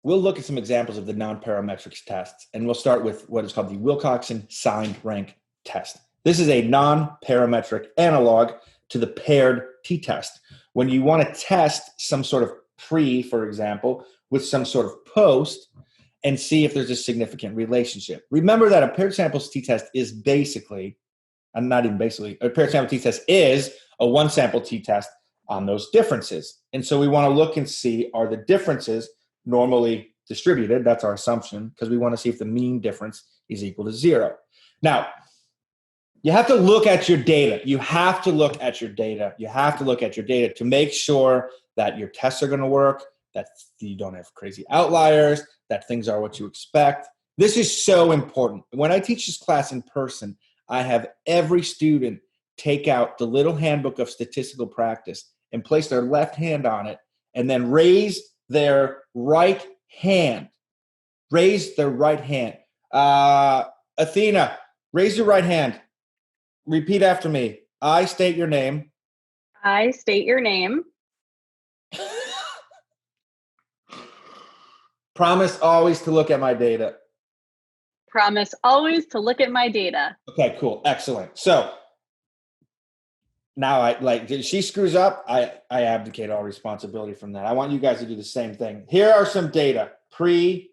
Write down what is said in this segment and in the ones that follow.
we'll look at some examples of the non-parametric tests, and we'll start with what is called the Wilcoxon signed rank test. This is a non-parametric analog to the paired t-test. When you want to test some sort of pre, for example, with some sort of post and see if there's a significant relationship. Remember that a paired samples t-test is basically, and not even basically, a paired sample t-test is a one sample t-test on those differences. And so we want to look and see, are the differences normally distributed? That's our assumption, because we want to see if the mean difference is equal to 0. Now, you have to look at your data. You have to look at your data. You have to look at your data to make sure that your tests are going to work, that you don't have crazy outliers, that things are what you expect. This is so important. When I teach this class in person, I have every student take out the little handbook of statistical practice and place their left hand on it and then raise their right hand. Raise their right hand. Athena, raise your right hand. Repeat after me. I state your name. I state your name. Promise always to look at my data. Promise always to look at my data. Okay, cool. Excellent. So now if she screws up, I abdicate all responsibility from that. I want you guys to do the same thing. Here are some data, pre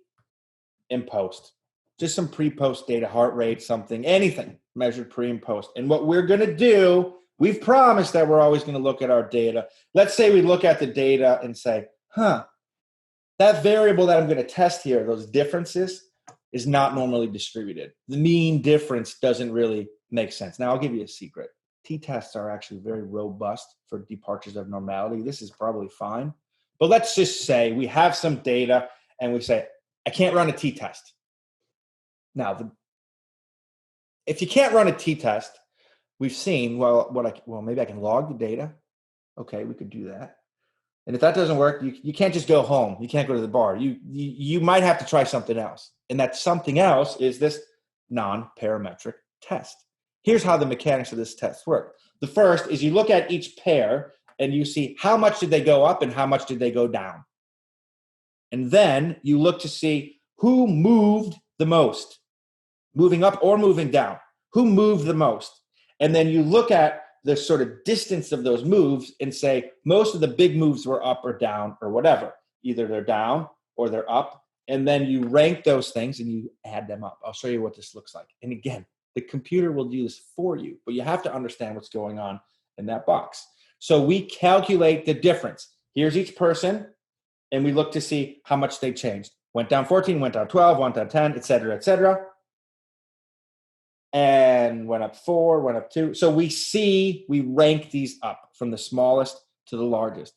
and post. Just some pre-post data, heart rate, something, anything measured pre and post. And what we're going to do, we've promised that we're always going to look at our data. Let's say we look at the data and say, that variable that I'm going to test here, those differences, is not normally distributed. The mean difference doesn't really make sense. Now, I'll give you a secret. T-tests are actually very robust for departures of normality. This is probably fine. But let's just say we have some data and we say, I can't run a t-test. Now, if you can't run a t-test, we've seen, maybe I can log the data. Okay, we could do that. And if that doesn't work, you can't just go home. You can't go to the bar. You might have to try something else. And that something else is this non-parametric test. Here's how the mechanics of this test work. The first is you look at each pair and you see how much did they go up and how much did they go down. And then you look to see who moved the most, moving up or moving down. Who moved the most? And then you look at the sort of distance of those moves and say most of the big moves were up or down or whatever. Either they're down or they're up. And then you rank those things and you add them up. I'll show you what this looks like. And again, the computer will do this for you, but you have to understand what's going on in that box. So we calculate the difference. Here's each person, and we look to see how much they changed. Went down 14, went down 12, went down 10, et cetera, and went up 4, went up 2. So we rank these up from the smallest to the largest.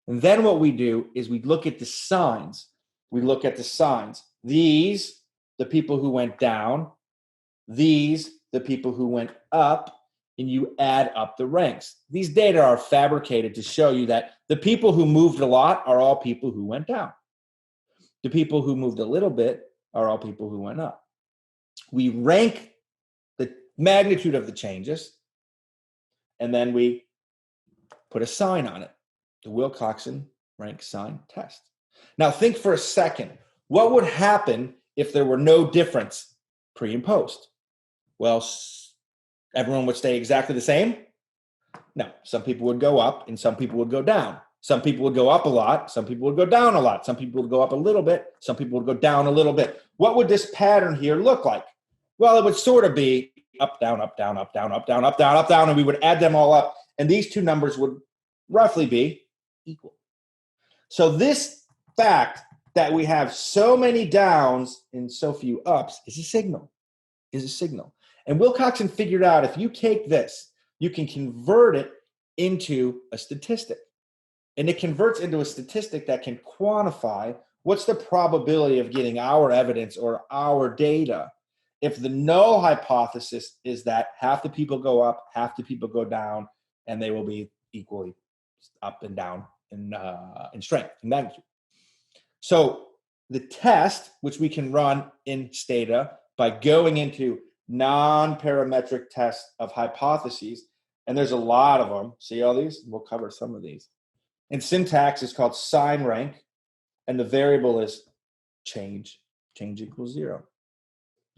And then what we do is we look at the signs. These, the people who went down. These, the people who went up, and you add up the ranks. These data are fabricated to show you that the people who moved a lot are all people who went down. The people who moved a little bit are all people who went up. We rank the magnitude of the changes, and then we put a sign on it, the Wilcoxon rank sign test. Now think for a second, what would happen if there were no difference pre and post? Well, everyone would stay exactly the same? No, some people would go up and some people would go down. Some people would go up a lot. Some people would go down a lot. Some people would go up a little bit. Some people would go down a little bit. What would this pattern here look like? Well, it would sort of be up, down, up, down, up, down, up, down, up, down, up, down, and we would add them all up. And these two numbers would roughly be equal. So this fact that we have so many downs and so few ups is a signal. And Wilcoxon figured out if you take this, you can convert it into a statistic. And it converts into a statistic that can quantify what's the probability of getting our evidence or our data if the null hypothesis is that half the people go up, half the people go down, and they will be equally up and down in strength and magnitude. So the test, which we can run in Stata by going into non-parametric tests of hypotheses, and there's a lot of them. See all these? We'll cover some of these. And syntax is called sign rank, and the variable is change equals 0.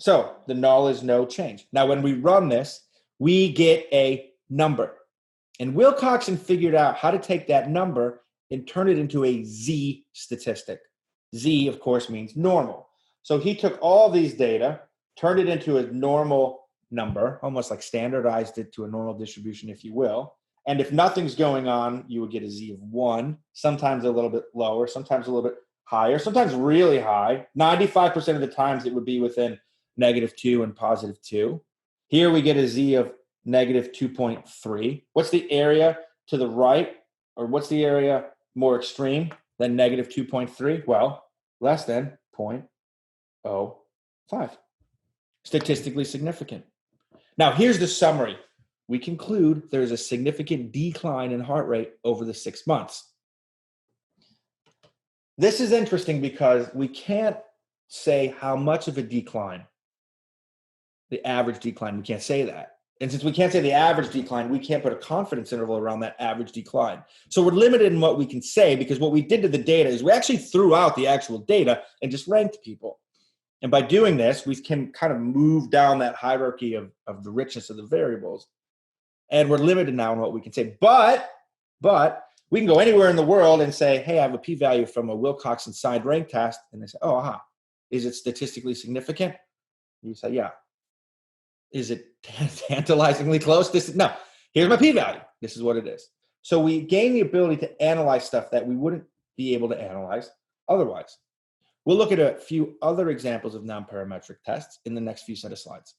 So the null is no change. Now, when we run this, we get a number. And Wilcoxon figured out how to take that number and turn it into a Z statistic. Z, of course, means normal. So he took all these data, turned it into a normal number, almost like standardized it to a normal distribution, if you will. And if nothing's going on, you would get a Z of 1, sometimes a little bit lower, sometimes a little bit higher, sometimes really high. 95% of the times it would be within -2 and +2. Here we get a Z of -2.3. What's the area to the right, or what's the area more extreme than -2.3? Well, less than 0.05. Statistically significant. Now, here's the summary. We conclude there's a significant decline in heart rate over the 6 months. This is interesting because we can't say how much of a decline, the average decline, we can't say that. And since we can't say the average decline, we can't put a confidence interval around that average decline. So we're limited in what we can say, because what we did to the data is we actually threw out the actual data and just ranked people. And by doing this, we can kind of move down that hierarchy of the richness of the variables. And we're limited now in what we can say. But we can go anywhere in the world and say, hey, I have a p-value from a Wilcoxon side rank test. And they say, oh, aha, is it statistically significant? You say, yeah. Is it tantalizingly close? No, here's my p-value. This is what it is. So we gain the ability to analyze stuff that we wouldn't be able to analyze otherwise. We'll look at a few other examples of non-parametric tests in the next few set of slides.